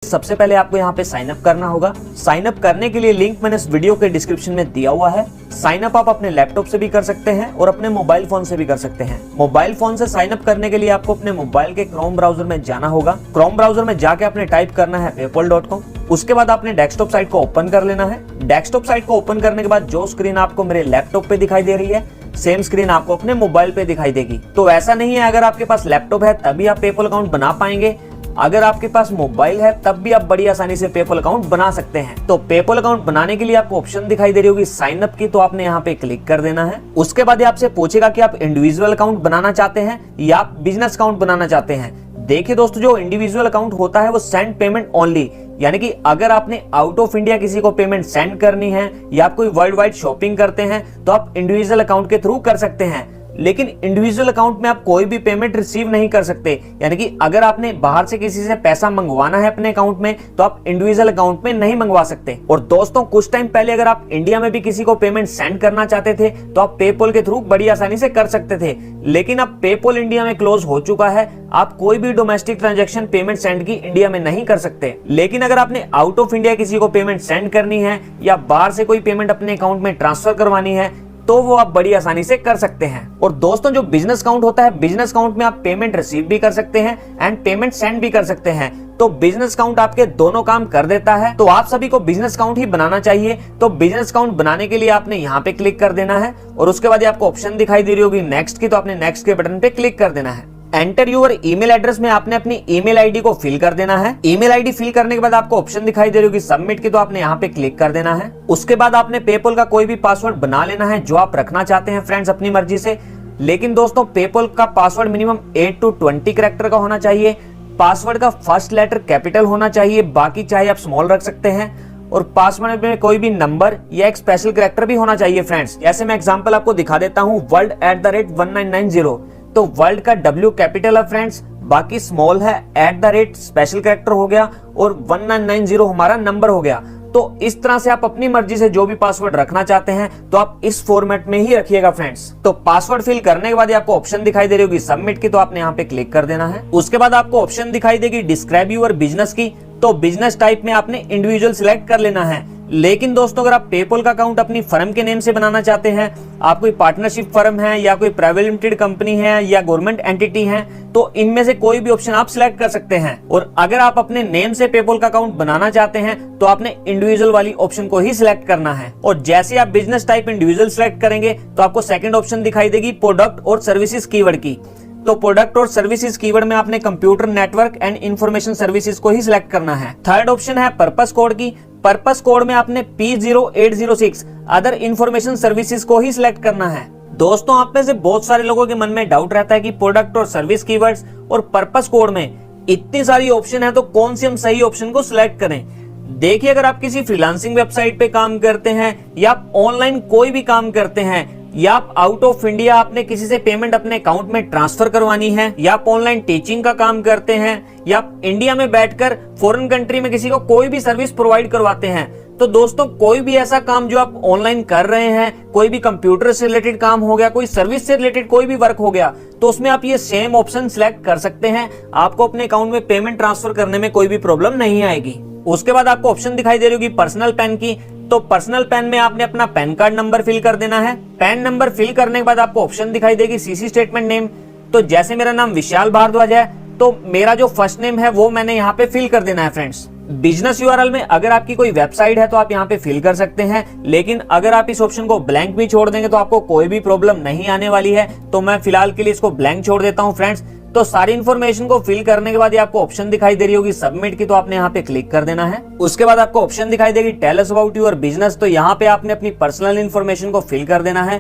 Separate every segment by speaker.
Speaker 1: सबसे पहले आपको यहाँ पे साइन अप करना होगा। साइन अप करने के लिए लिंक मैंने इस वीडियो के डिस्क्रिप्शन में दिया हुआ है। साइन अप आप अपने लैपटॉप से भी कर सकते हैं और अपने मोबाइल फोन से भी कर सकते हैं। मोबाइल फोन से साइन अप करने के लिए आपको अपने मोबाइल के क्रोम ब्राउजर में जाना होगा। क्रोम ब्राउजर में जाके आपने टाइप करना है paypal.com। उसके बाद आपने डेस्कटॉप साइट को ओपन कर लेना है। डेस्कटॉप साइट को ओपन करने के बाद जो स्क्रीन आपको मेरे लैपटॉप पे दिखाई दे रही है, सेम स्क्रीन आपको अपने मोबाइल पे दिखाई देगी। तो ऐसा नहीं है अगर आपके पास लैपटॉप है तभी आप पेपल अकाउंट बना पाएंगे, अगर आपके पास मोबाइल है तब भी आप बड़ी आसानी से पेपल अकाउंट बना सकते हैं। तो पेपल अकाउंट बनाने के लिए आपको ऑप्शन दिखाई दे रही होगी साइन अप की, तो आपने यहाँ पे क्लिक कर देना है। उसके बाद ये आपसे पूछेगा कि आप इंडिविजुअल अकाउंट बनाना चाहते हैं या आप बिजनेस अकाउंट बनाना चाहते हैं। देखिए दोस्तों, जो इंडिविजुअल अकाउंट होता है वो सेंड पेमेंट ओनली, यानी कि अगर आपने आउट ऑफ इंडिया किसी को पेमेंट सेंड करनी है या आप कोई वर्ल्ड वाइड शॉपिंग करते हैं तो आप इंडिविजुअल अकाउंट के थ्रू कर सकते हैं। लेकिन इंडिविजुअल अकाउंट में आप कोई भी पेमेंट रिसीव नहीं कर सकते, यानी कि अगर आपने बाहर से किसी से पैसा मंगवाना है अपने अकाउंट में तो आप इंडिविजुअल अकाउंट में नहीं मंगवा सकते। और दोस्तों, कुछ टाइम पहले अगर आप इंडिया में भी किसी को पेमेंट सेंड करना चाहते थे तो आप पेपल के थ्रू बड़ी आसानी से कर सकते थे, लेकिन अब पेपल इंडिया में क्लोज हो चुका है। आप कोई भी डोमेस्टिक ट्रांजैक्शन पेमेंट सेंड की इंडिया में नहीं कर सकते। लेकिन अगर आपने आउट ऑफ इंडिया किसी को पेमेंट सेंड करनी है या बाहर से कोई पेमेंट अपने अकाउंट में ट्रांसफर करवानी है तो वो आप बड़ी आसानी से कर सकते हैं। और दोस्तों, जो बिजनेस अकाउंट होता है, बिजनेस अकाउंट में आप पेमेंट रिसीव भी कर सकते हैं एंड पेमेंट सेंड भी कर सकते हैं। तो बिजनेस अकाउंट आपके दोनों काम कर देता है। तो आप सभी को बिजनेस अकाउंट ही बनाना चाहिए। तो बिजनेस अकाउंट बनाने के लिए आपने यहाँ पे क्लिक कर देना है और उसके बाद आपको ऑप्शन दिखाई दे रही होगी नेक्स्ट की, तो आपने नेक्स्ट के बटन पे क्लिक कर देना है। एंटर यूर ईमेल एड्रेस में आपने अपनी ईमेल आईडी को फिल कर देना है। ईमेल आईडी फिल करने के बाद आपको ऑप्शन दिखाई दे रही होगी सबमिट की, तो आपने यहाँ पे क्लिक कर देना है। उसके बाद आपने पेपल का कोई भी पासवर्ड बना लेना है जो आप रखना चाहते हैं फ्रेंड्स अपनी मर्जी से। लेकिन दोस्तों, पेपल का पासवर्ड मिनिमम 8 to 20 कैरेक्टर का होना चाहिए। पासवर्ड का फर्स्ट लेटर कैपिटल होना चाहिए, बाकी चाहे आप स्मॉल रख सकते हैं। और पासवर्ड में कोई भी नंबर या एक स्पेशल कैरेक्टर भी होना चाहिए फ्रेंड्स। जैसे मैं एग्जांपल आपको दिखा देता हूँ, world@1990। तो वर्ल्ड का W कैपिटल है फ्रेंड्स, बाकी स्मॉल है, स्पेशल कैरेक्टर हो गया और 1990 हमारा नंबर हो गया। तो इस तरह से आप अपनी मर्जी से जो भी पासवर्ड रखना चाहते हैं तो आप इस फॉर्मेट में ही रखिएगा फ्रेंड्स। तो पासवर्ड फिल करने के बाद आपको ऑप्शन दिखाई दे रही होगी सबमिट की, तो आपने यहाँ पे क्लिक कर देना है। उसके बाद आपको ऑप्शन दिखाई देगी डिस्क्राइब यूर बिजनेस की, तो बिजनेस टाइप में आपने इंडिविजुअल सिलेक्ट कर लेना है। लेकिन दोस्तों, अगर आप पेपल का अकाउंट अपनी फर्म के नेम से बनाना चाहते हैं, आप कोई पार्टनरशिप फर्म है या कोई प्राइवेट लिमिटेड कंपनी है या गवर्नमेंट एंटिटी है, तो इनमें से कोई भी ऑप्शन आप सिलेक्ट कर सकते हैं। और अगर आप अपने नेम से पेपल का अकाउंट बनाना चाहते हैं तो आपने इंडिविजुअल वाली ऑप्शन को ही सिलेक्ट करना है। और जैसे आप बिजनेस टाइप इंडिविजुअल सिलेक्ट करेंगे तो आपको सेकंड ऑप्शन दिखाई देगी प्रोडक्ट और सर्विसेज कीवर्ड की। तो प्रोडक्ट और सर्विसेज कीवर्ड में आपने computer network and information services को ही सिलेक्ट करना है। थर्ड ऑप्शन है पर्पस कोड की। पर्पस कोड में आपने P0806 अदर इंफॉर्मेशन सर्विसेज को ही सिलेक्ट करना है। दोस्तों, आप में से बहुत सारे लोगों के मन में डाउट रहता है कि प्रोडक्ट और सर्विस कीवर्ड्स और पर्पस कोड में इतनी सारी ऑप्शन है तो कौन सी हम सही ऑप्शन को सिलेक्ट करें। देखिए, अगर आप किसी फ्रीलांसिंग वेबसाइट पे काम करते हैं या आप ऑनलाइन कोई भी काम करते हैं या आप आउट ऑफ इंडिया आपने किसी से पेमेंट अपने अकाउंट में ट्रांसफर करवानी है या आप ऑनलाइन टीचिंग का काम करते हैं या आप इंडिया में बैठकर फॉरेन कंट्री में किसी को कोई भी सर्विस प्रोवाइड करवाते हैं, तो दोस्तों कोई भी ऐसा काम जो आप ऑनलाइन कर रहे हैं, कोई भी कंप्यूटर से रिलेटेड काम हो गया, कोई सर्विस से रिलेटेड कोई भी वर्क हो गया, तो उसमें आप ये सेम ऑप्शन सिलेक्ट कर सकते हैं। आपको अपने अकाउंट में पेमेंट ट्रांसफर करने में कोई भी प्रॉब्लम नहीं आएगी। उसके बाद आपको ऑप्शन दिखाई दे रही होगी पर्सनल पैन की। तो पर्सनल पैन में आपने अपना पैन कार्ड नंबर फिल कर देना है। पैन नंबर फिल करने के बाद आपको ऑप्शन दिखाई देगी सीसी स्टेटमेंट नेम। तो जैसे मेरा नाम विशाल भारद्वाज है तो मेरा जो फर्स्ट नेम है वो मैंने यहाँ पे फिल कर देना है फ्रेंड्स। बिजनेस यूआरएल में अगर आपकी कोई वेबसाइट है तो आप यहाँ पे फिल कर सकते हैं, लेकिन अगर आप इस ऑप्शन को ब्लैंक भी छोड़ देंगे तो आपको कोई भी प्रॉब्लम नहीं आने वाली है। तो मैं फिलहाल के लिए इसको ब्लैंक छोड़ देता हूँ फ्रेंड्स। तो सारी इन्फॉर्मेशन को फिल करने के बाद आपको ऑप्शन दिखाई दे रही होगी सबमिट की, तो आपने यहाँ पे क्लिक कर देना है। उसके बाद आपको ऑप्शन दिखाई देगी tell us about your business, तो यहाँ पे आपने अपनी पर्सनल इन्फॉर्मेशन को फिल कर देना है।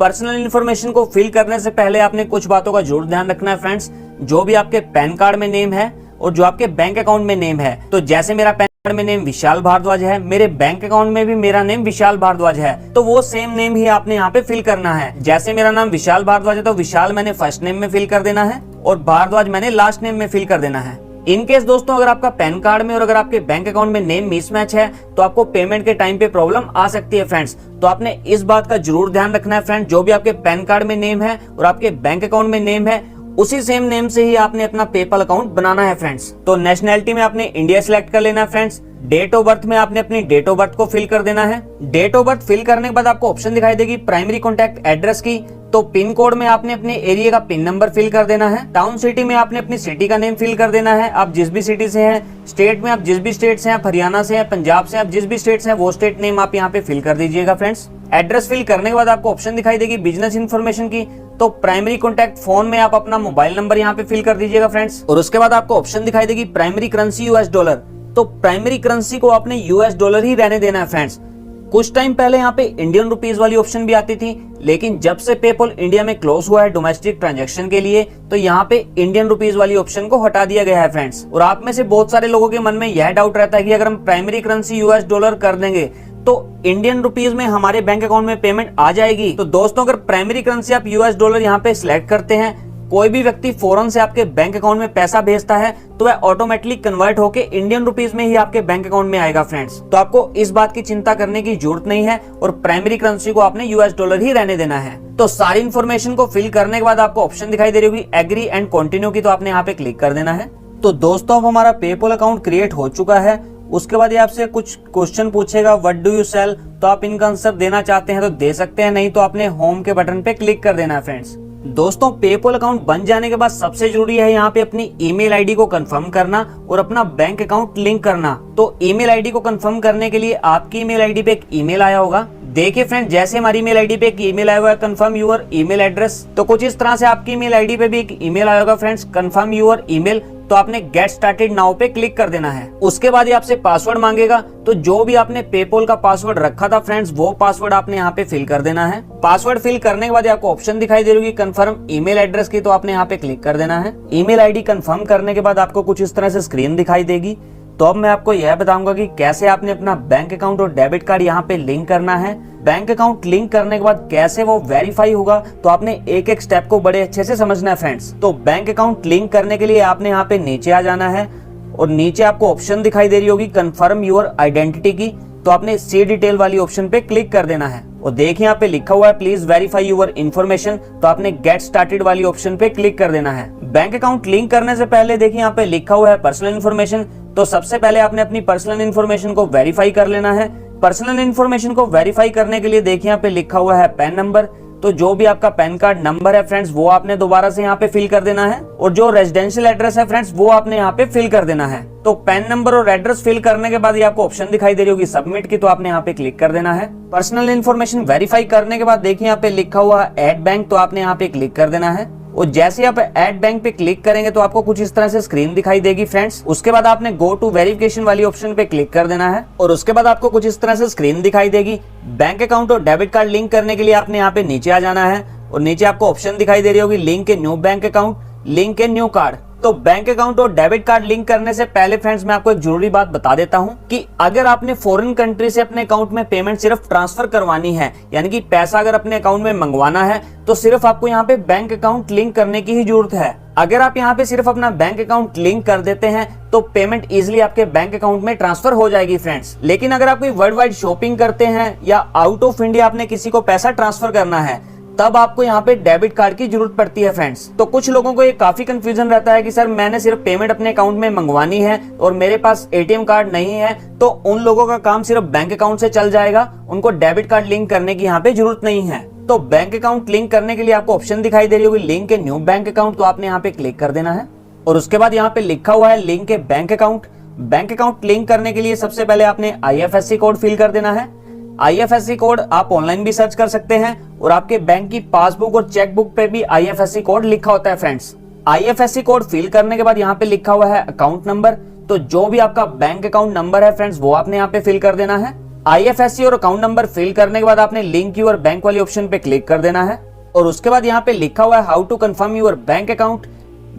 Speaker 1: पर्सनल इन्फॉर्मेशन को फिल करने से पहले आपने कुछ बातों का जरूर ध्यान रखना है फ्रेंड्स। जो भी आपके पैन कार्ड में नेम है और जो आपके बैंक अकाउंट में नेम है, तो जैसे मेरा पैन कार्ड में नेम विशाल भारद्वाज है, मेरे बैंक अकाउंट में भी मेरा नेम विशाल भारद्वाज है, तो वो सेम नेम ही आपने यहाँ पे फिल करना है। जैसे मेरा नाम विशाल भारद्वाज है तो विशाल मैंने फर्स्ट नेम में फिल कर देना है और भारद्वाज मैंने लास्ट नेम में फिल कर देना है। इन केस दोस्तों, अगर आपका पैन कार्ड में और अगर आपके बैंक अकाउंट में नेम मिसमैच है तो आपको पेमेंट के टाइम पे प्रॉब्लम आ सकती है फ्रेंड्स। तो आपने इस बात का जरूर ध्यान रखना है फ्रेंड्स, जो भी आपके पैन कार्ड में नेम है और आपके बैंक अकाउंट में नेम है उसी सेम नेम से ही आपने अपना पेपल अकाउंट बनाना है फ्रेंड्स। तो नेशनैलिटी में आपने इंडिया सिलेक्ट कर लेना है फ्रेंड्स। डेट ऑफ बर्थ में आपने अपनी डेट ऑफ बर्थ को फिल कर देना है। डेट ऑफ बर्थ फिल करने के बाद आपको ऑप्शन दिखाई देगी प्राइमरी कॉन्टैक्ट एड्रेस की। तो पिन कोड में आपने अपने एरिया का पिन नंबर फिल कर देना है। टाउन सिटी में आपने अपनी सिटी का नेम फिल कर देना है, आप जिस भी सिटी से हैं। स्टेट में आप जिस भी स्टेट से हैं, हरियाणा से हैं, पंजाब से, आप जिस भी स्टेट से हैं वो स्टेट नेम आप यहाँ पे फिल कर दीजिएगा फ्रेंड्स। एड्रेस फिल करने के बाद आपको ऑप्शन दिखाई देगी बिजनेस इन्फॉर्मेशन की। तो प्राइमरी कॉन्टैक्ट फोन में आप अपना मोबाइल नंबर यहाँ पे फिल कर दीजिएगा फ्रेंड्स। और उसके बाद आपको ऑप्शन दिखाई देगी प्राइमरी करेंसी यूएस डॉलर। तो प्राइमरी करेंसी को आपने यूएस डॉलर ही रहने देना है फ्रेंड्स। कुछ टाइम पहले यहाँ पे इंडियन रुपीस वाली ऑप्शन भी आती थी, लेकिन जब से पेपल इंडिया में क्लोज हुआ है डोमेस्टिक ट्रांजैक्शन के लिए, तो यहाँ पे इंडियन रुपीस वाली ऑप्शन को हटा दिया गया है फ्रेंड्स। और आप में से बहुत सारे लोगों के मन में यह डाउट रहता है कि अगर हम प्राइमरी करेंसी यूएस डॉलर कर देंगे तो इंडियन रुपीस में हमारे बैंक अकाउंट में पेमेंट आ जाएगी। तो दोस्तों, अगर प्राइमरी करेंसी आप यूएस डॉलर यहाँ पे सिलेक्ट करते हैं, कोई भी व्यक्ति फौरन से आपके बैंक अकाउंट में पैसा भेजता है तो वह ऑटोमेटिकली कन्वर्ट होके इंडियन रुपीस में ही आपके बैंक अकाउंट में आएगा फ्रेंड्स। तो आपको इस बात की चिंता करने की जरूरत नहीं है और प्राइमरी करेंसी को आपने यूएस डॉलर ही रहने देना है। तो सारी इन्फॉर्मेशन को फिल करने के बाद आपको ऑप्शन दिखाई दे रही होगी एग्री एंड कंटिन्यू की, तो आपने यहाँ पे क्लिक कर देना है। तो दोस्तों, अब हमारा पेपल अकाउंट क्रिएट हो चुका है। उसके बाद ये आपसे कुछ क्वेश्चन पूछेगा, व्हाट डू यू सेल। तो आप इनका आंसर देना चाहते हैं तो दे सकते हैं, नहीं तो आपने होम के बटन पे क्लिक कर देना है फ्रेंड्स। दोस्तों, पेपल अकाउंट बन जाने के बाद सबसे जरूरी है यहाँ पे अपनी ईमेल आईडी को कंफर्म करना और अपना बैंक अकाउंट लिंक करना। तो ईमेल आईडी को कंफर्म करने के लिए आपकी ईमेल आईडी पे एक ईमेल आया होगा। देखिए फ्रेंड, जैसे हमारी ईमेल आईडी पे एक ईमेल आया हुआ है कंफर्म यूर ईमेल एड्रेस, तो कुछ इस तरह से आपकी ईमेल आईडी पे भी एक ईमेल आया होगा फ्रेंड्स कंफर्म यूर ईमेल। तो आपने गेट स्टार्टेड नाउ पे क्लिक कर देना है। उसके बाद ये आपसे पासवर्ड मांगेगा, तो जो भी आपने पेपल का पासवर्ड रखा था फ्रेंड्स, वो पासवर्ड आपने यहाँ पे फिल कर देना है। पासवर्ड फिल करने के बाद आपको ऑप्शन दिखाई दे रही होगी कंफर्म ईमेल एड्रेस की, तो आपने यहाँ पे क्लिक कर देना है। ईमेल आईडी कंफर्म करने के बाद आपको कुछ इस तरह से स्क्रीन दिखाई देगी। तो अब मैं आपको यह बताऊंगा कि कैसे आपने अपना बैंक अकाउंट और डेबिट कार्ड यहाँ पे लिंक करना है। बैंक अकाउंट लिंक करने के बाद कैसे वो वेरीफाई होगा, तो आपने एक एक स्टेप को बड़े अच्छे से समझना है फ्रेंड्स। तो बैंक अकाउंट लिंक करने के लिए आपने यहाँ पे नीचे आ जाना है और नीचे आपको ऑप्शन दिखाई दे रही होगी कंफर्म योर आइडेंटिटी की, तो आपने सी डिटेल वाली ऑप्शन पे क्लिक कर देना है। और देखिए यहाँ पे लिखा हुआ है प्लीज वेरीफाई योर इन्फॉर्मेशन, तो आपने गेट स्टार्टेड वाली ऑप्शन पे क्लिक कर देना है। बैंक अकाउंट लिंक करने से पहले देखिए यहाँ पे लिखा हुआ है पर्सनल इन्फॉर्मेशन, तो सबसे पहले आपने अपनी पर्सनल इन्फॉर्मेशन को वेरीफाई कर लेना है। पर्सनल इन्फॉर्मेशन को वेरीफाई करने के लिए देखिए यहाँ पे लिखा हुआ है पैन नंबर, तो जो भी आपका पैन कार्ड नंबर है फ्रेंड्स वो आपने दोबारा से यहाँ पे फिल कर देना है। और जो रेजिडेंशियल एड्रेस है फ्रेंड्स वो आपने यहाँ पे फिल कर देना है। तो पैन नंबर और एड्रेस फिल करने के बाद ये आपको ऑप्शन दिखाई दे रही होगी सबमिट की, तो आपने यहाँ पे क्लिक कर देना है। पर्सनल इन्फॉर्मेशन वेरीफाई करने के बाद देखिए यहाँ पे लिखा हुआ है ऐड बैंक, तो आपने यहाँ पे क्लिक कर देना है। और जैसे आप ऐड बैंक पे क्लिक करेंगे तो आपको कुछ इस तरह से स्क्रीन दिखाई देगी फ्रेंड्स। उसके बाद आपने गो टू वेरिफिकेशन वाली ऑप्शन पे क्लिक कर देना है और उसके बाद आपको कुछ इस तरह से स्क्रीन दिखाई देगी। बैंक अकाउंट और डेबिट कार्ड लिंक करने के लिए आपने यहाँ पे नीचे आ जाना है और नीचे आपको ऑप्शन दिखाई दे रही होगी link a new bank account, link a new card. तो बैंक अकाउंट और डेबिट कार्ड लिंक करने से पहले फ्रेंड्स मैं आपको एक जरूरी बात बता देता हूं कि अगर आपने फॉरेन कंट्री से अपने अकाउंट में पेमेंट सिर्फ ट्रांसफर करवानी है, यानी कि पैसा अगर अपने अकाउंट में मंगवाना है, तो सिर्फ आपको यहाँ पे बैंक अकाउंट लिंक करने की ही जरूरत है। अगर आप यहाँ पे सिर्फ अपना बैंक अकाउंट लिंक कर देते हैं तो पेमेंट इजिली आपके बैंक अकाउंट में ट्रांसफर हो जाएगी फ्रेंड्स। लेकिन अगर आप कोई वर्ल्ड वाइड शॉपिंग करते हैं या आउट ऑफ इंडिया आपने किसी को पैसा ट्रांसफर करना है, तब आपको यहाँ पे डेबिट कार्ड की जरूरत पड़ती है फ्रेंड्स। तो कुछ लोगों को ये काफी कंफ्यूजन रहता है कि सर मैंने सिर्फ पेमेंट अपने अकाउंट में मंगवानी है और मेरे पास एटीएम कार्ड नहीं है, तो उन लोगों का काम सिर्फ बैंक अकाउंट से चल जाएगा, उनको डेबिट कार्ड लिंक करने की यहाँ पे जरूरत नहीं है। तो बैंक अकाउंट लिंक करने के लिए आपको ऑप्शन दिखाई दे रही होगी link a new bank account, तो आपने यहाँ पे क्लिक कर देना है और उसके बाद यहाँ पे लिखा हुआ है link a bank account. Bank account link करने के लिए सबसे पहले आपने IFSC कोड फिल कर देना है। IFSC कोड आप ऑनलाइन भी सर्च कर सकते हैं और आपके बैंक की पासबुक और चेकबुक पे भी IFSC कोड लिखा होता है फ्रेंड्स। IFSC कोड फिल करने के बाद यहाँ पे लिखा हुआ है अकाउंट नंबर, तो जो भी आपका बैंक अकाउंट नंबर है फ्रेंड्स वो आपने यहाँ पे फिल कर देना है। IFSC और अकाउंट नंबर फिल करने के बाद आपने लिंक यूर बैंक वाली ऑप्शन पे क्लिक कर देना है और उसके बाद यहाँ पे लिखा हुआ है how to confirm your bank account,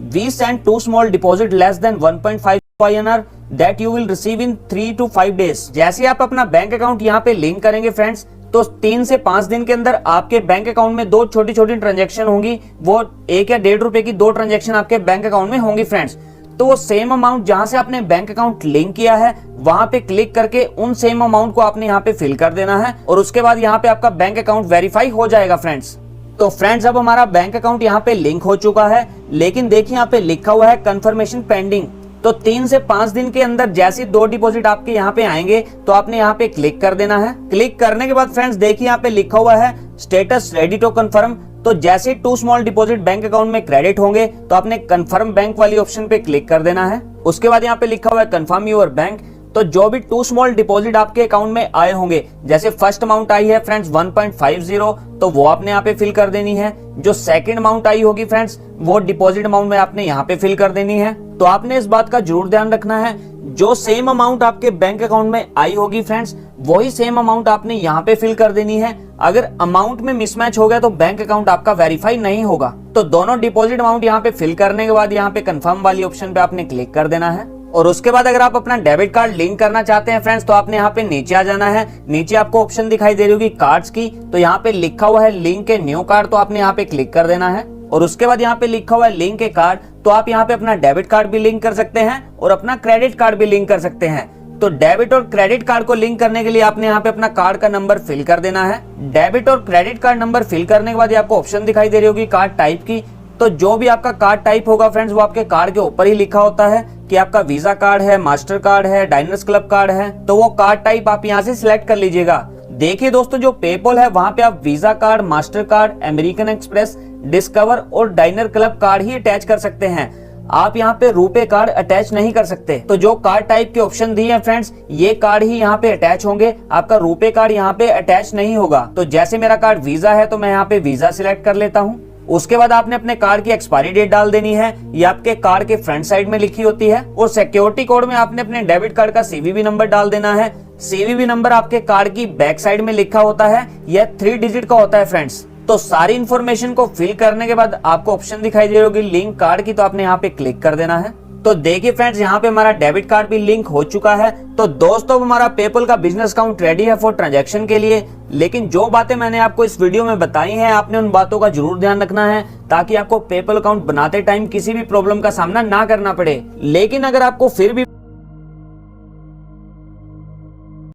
Speaker 1: we send two small deposit less than 1.5 INR that you will receive in 3 to 5 days। जैसे आप अपना बैंक अकाउंट यहाँ पे लिंक करेंगे फ्रेंड्स, तो 3 से 5 दिन के अंदर आपके बैंक अकाउंट में 2 छोटी छोटी ट्रांजैक्शन होंगी, वो 1 या 1.5 रुपए की 2 ट्रांजैक्शन आपके बैंक अकाउंट में होंगी फ्रेंड्स। तो वो सेम अमाउंट जहां से आपने बैंक अकाउंट लिंक किया है वहां पे क्लिक करके उन सेम अमाउंट को आपने यहाँ पे फिल कर देना है और उसके बाद यहाँ पे आपका बैंक अकाउंट वेरीफाई हो जाएगा फ्रेंड्स। तो फ्रेंड्स अब हमारा बैंक अकाउंट यहाँ पे लिंक हो चुका है, लेकिन देखिए यहाँ पे लिखा हुआ है कंफर्मेशन पेंडिंग। तो 3 से 5 दिन के अंदर जैसे 2 डिपॉजिट आपके यहाँ पे आएंगे तो आपने यहाँ पे क्लिक कर देना है। क्लिक करने के बाद फ्रेंड्स देखिए यहाँ पे लिखा हुआ है स्टेटस रेडी टू कंफर्म। तो जैसे 2 स्मॉल डिपॉजिट बैंक अकाउंट में क्रेडिट होंगे तो आपने कंफर्म बैंक वाली ऑप्शन पे क्लिक कर देना है। उसके बाद यहाँ पे लिखा हुआ है कंफर्म योर बैंक। तो जो भी 2 स्मॉल डिपॉजिट आपके अकाउंट में आए होंगे, जैसे फर्स्ट अमाउंट आई है फ्रेंड्स 1.50, तो वो आपने यहाँ पे फिल कर देनी है। जो सेकंड अमाउंट आई होगी फ्रेंड्स वो डिपॉजिट अमाउंट में आपने यहाँ पे फिल कर देनी है। तो आपने इस बात का जरूर ध्यान रखना है, जो सेम अमाउंट आपके बैंक अकाउंट में आई होगी फ्रेंड्स वही सेम अमाउंट आपने यहाँ पे फिल कर देनी है। अगर अमाउंट में मिसमैच हो गया तो बैंक अकाउंट आपका वेरीफाई नहीं होगा। तो दोनों डिपॉजिट अमाउंट यहाँ पे फिल करने के बाद यहाँ पे कंफर्म वाली ऑप्शन पे आपने क्लिक कर देना है। और उसके बाद अगर आप अपना डेबिट कार्ड लिंक करना चाहते हैं फ्रेंड्स तो आपने यहाँ पे नीचे आ जाना है। नीचे आपको ऑप्शन दिखाई दे रही होगी कार्ड्स की, तो यहाँ पे लिखा हुआ है लिंक ए न्यू कार्ड, तो आपने यहाँ पे क्लिक कर देना है। और उसके बाद यहाँ पे लिखा हुआ है लिंक ए कार्ड, तो आप यहाँ पे अपना डेबिट कार्ड भी लिंक कर सकते हैं और अपना क्रेडिट कार्ड भी लिंक कर सकते हैं। तो डेबिट और क्रेडिट कार्ड को लिंक करने के लिए आपने यहाँ पे अपना कार्ड का नंबर फिल कर देना है। डेबिट और क्रेडिट कार्ड नंबर फिल करने के बाद आपको ऑप्शन दिखाई दे रही होगी कार्ड टाइप की। तो जो भी आपका कार्ड टाइप होगा फ्रेंड्स वो आपके कार्ड के ऊपर ही लिखा होता है कि आपका वीजा कार्ड है, मास्टर कार्ड है, डायनर्स क्लब कार्ड है। तो वो कार्ड टाइप आप यहाँ से सिलेक्ट कर लीजिएगा। देखिए दोस्तों, जो पेपल है वहां पे आप visa card, master card, American express, discover और डायनर क्लब कार्ड ही अटैच कर सकते हैं। आप यहाँ पे रुपे कार्ड अटैच नहीं कर सकते। तो जो कार्ड टाइप के ऑप्शन दिए हैं फ्रेंड्स ये कार्ड ही यहाँ पे अटैच होंगे, आपका रुपे कार्ड यहाँ पे अटैच नहीं होगा। तो जैसे मेरा कार्ड वीजा है तो मैं यहाँ पे वीजा सिलेक्ट कर लेता हूँ। उसके बाद आपने अपने कार्ड की एक्सपायरी डेट डाल देनी है, ये आपके कार्ड के फ्रंट साइड में लिखी होती है। और सिक्योरिटी कोड में आपने अपने डेबिट कार्ड का सीवीवी नंबर डाल देना है। सीवीवी नंबर आपके कार्ड की बैक साइड में लिखा होता है, यह 3 डिजिट का होता है फ्रेंड्स। तो सारी इन्फॉर्मेशन को फिल करने के बाद आपको ऑप्शन दिखाई दे रही होगी लिंक कार्ड की, तो आपने यहाँ पे क्लिक कर देना है। तो देखिए फ्रेंड्स यहाँ पे हमारा डेबिट कार्ड भी लिंक हो चुका है। तो दोस्तों हमारा पेपल का बिजनेस अकाउंट रेडी है फॉर ट्रांजैक्शन के लिए। लेकिन जो बातें मैंने आपको इस वीडियो में बताई हैं आपने उन बातों का जरूर ध्यान रखना है ताकि आपको पेपल अकाउंट बनाते टाइम किसी भी प्रॉब्लम का सामना ना करना पड़े। लेकिन अगर आपको फिर भी